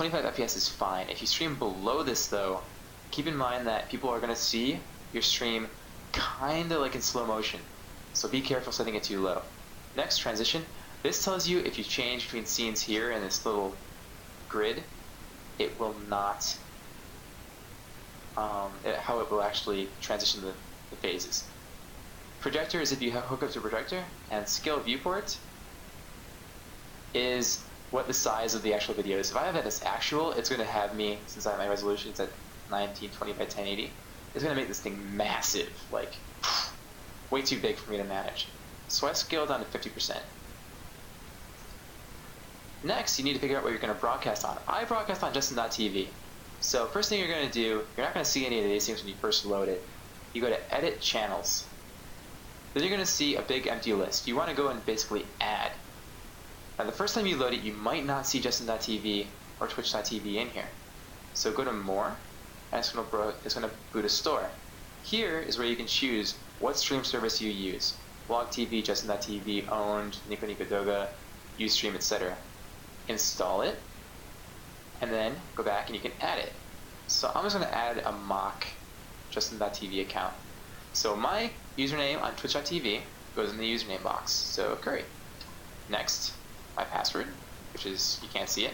25 FPS is fine. If you stream below this though, keep in mind that people are going to see your stream kinda like in slow motion. So be careful setting it too low. Next, transition. This tells you if you change between scenes here in this little grid, it will not, how it will actually transition the phases. Projector is if you hook up to a projector, and scale viewport is what the size of the actual video is. If I have it as actual, it's going to have me, since my resolution is at 1920 by 1080, it's going to make this thing massive, like way too big for me to manage. So I scale down to 50%. Next, you need to figure out what you're going to broadcast on. I broadcast on Justin.tv. So first thing you're going to do, you're not going to see any of these things when you first load it. You go to Edit Channels. Then you're going to see a big empty list. You want to go and basically add. Now the first time you load it, you might not see Justin.tv or Twitch.tv in here. So go to More, and it's going to boot a store. Here is where you can choose what stream service you use. Vlog TV, Justin.tv, Owned, Nico Nico Doga, Ustream, etc. Install it, and then go back and you can add it. So I'm just going to add a mock Justin.tv account. So my username on Twitch.tv goes in the username box, so Curry. Next, my password, which is, you can't see it.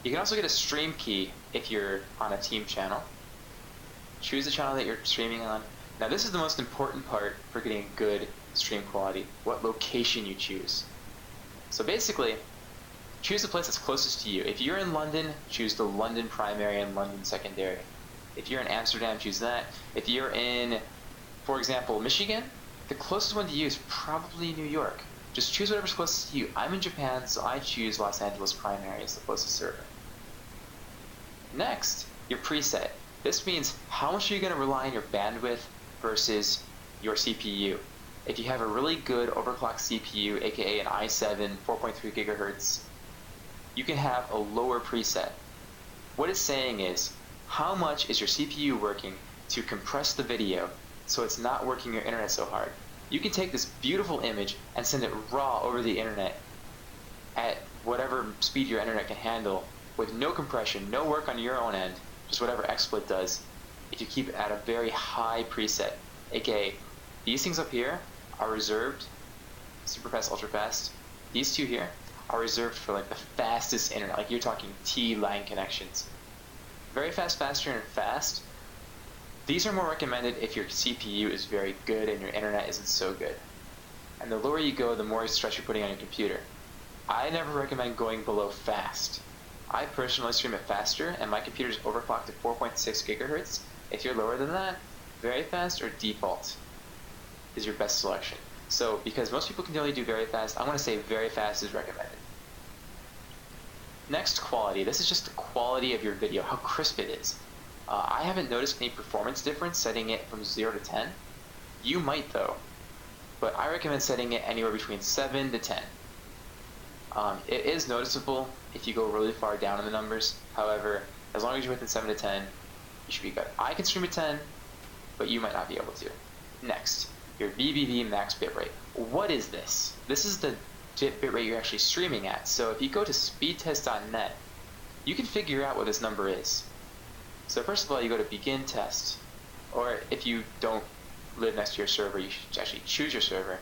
You can also get a stream key if you're on a team channel. Choose the channel that you're streaming on. Now this is the most important part for getting good stream quality, what location you choose. So basically, choose the place that's closest to you. If you're in London, choose the London primary and London secondary. If you're in Amsterdam, choose that. If you're in, for example, Michigan, the closest one to you is probably New York. Just choose whatever's closest to you. I'm in Japan, so I choose Los Angeles primary as the closest server. Next, your preset. This means how much are you going to rely on your bandwidth versus your CPU. If you have a really good overclocked CPU, aka an i7 4.3 gigahertz, you can have a lower preset. What it's saying is, how much is your CPU working to compress the video so it's not working your internet so hard? You can take this beautiful image and send it raw over the internet at whatever speed your internet can handle with no compression, no work on your own end, just whatever XSplit does, if you keep it at a very high preset. AKA, these things up here are reserved, super fast, ultra fast. These two here are reserved for like the fastest internet, like you're talking T-line connections. Very fast, faster, and fast. These are more recommended if your CPU is very good and your internet isn't so good. And the lower you go, the more stress you're putting on your computer. I never recommend going below fast. I personally stream it faster, and my computer's overclocked to 4.6 gigahertz. If you're lower than that, very fast or default is your best selection. So, because most people can only do very fast, I'm going to say very fast is recommended. Next, quality. This is just the quality of your video, how crisp it is. I haven't noticed any performance difference setting it from 0 to 10. You might though, but I recommend setting it anywhere between 7 to 10. It is noticeable if you go really far down in the numbers. However, as long as you're within 7 to 10, you should be good. I can stream at 10, but you might not be able to. Next, your VBV max bitrate. What is this? This is the bitrate you're actually streaming at. So if you go to speedtest.net, you can figure out what this number is. So first of all, you go to begin test, or if you don't live next to your server, you should actually choose your server.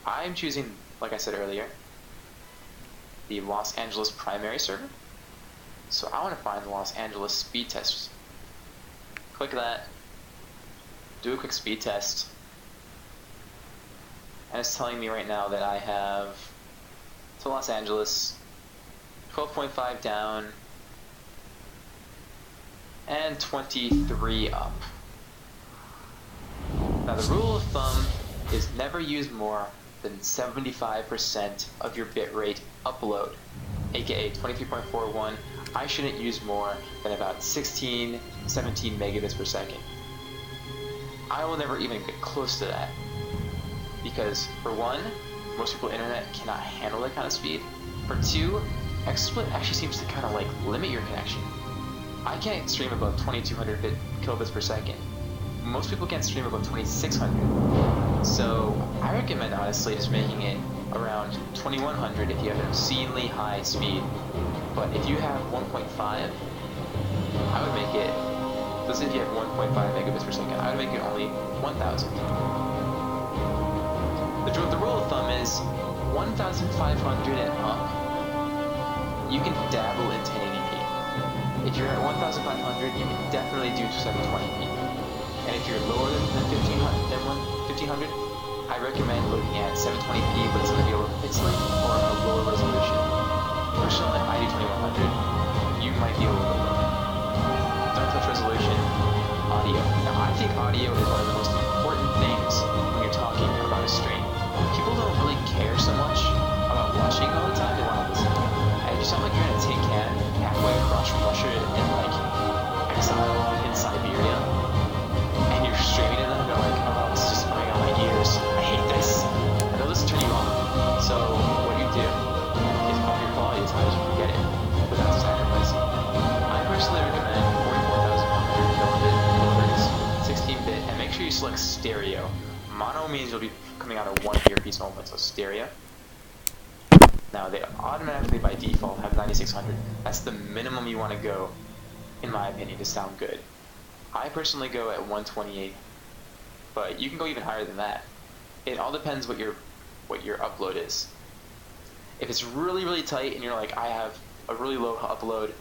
I'm choosing, like I said earlier, the Los Angeles primary server. So I want to find the Los Angeles speed test. Click that, do a quick speed test, and it's telling me right now that I have to Los Angeles 12.5 down and 23 up. Now the rule of thumb is never use more than 75% of your bitrate upload, aka 23.41. I shouldn't use more than about 16, 17 megabits per second. I will never even get close to that, because for one, most people's internet cannot handle that kind of speed. For two, XSplit actually seems to kind of like limit your connection. I can't stream above 2200 kilobits per second. Most people can't stream above 2600. So I recommend honestly just making it around 2100 if you have an obscenely high speed. But if you have 1.5, I would make it, let's say if you have 1.5 megabits per second, I would make it only 1000. The rule of thumb is 1500 and up, you can dabble in 1080p. If you're at 1500, you can definitely do 720p. And if you're lower than 1500, I recommend looking at 720p, but it's going to be a little pixely or a lower resolution. Personally, I do 2100. You might be a little bit lower. Dark touch resolution, audio. Now, I think audio is one of the most important things when you're talking about a stream. People don't really care so much about watching all the time, they want to listen. And if you sound like you're in a tin can halfway across Russia in like exile in Siberia, and you're streaming to them, they're like, oh, it's just going on my ears. I hate this. And they'll just turn you off. So what you do is up your quality as high as you can get it without sacrificing. I personally recommend 44,100 kilobit, 16-bit, and make sure you select stereo. Mono means you'll be coming out of one earpiece only, so stereo. Now they automatically by default have 9600. That's the minimum you want to go, in my opinion, to sound good. I personally go at 128, but you can go even higher than that. It all depends what your upload is. If it's really, really tight and you're like, I have a really low upload,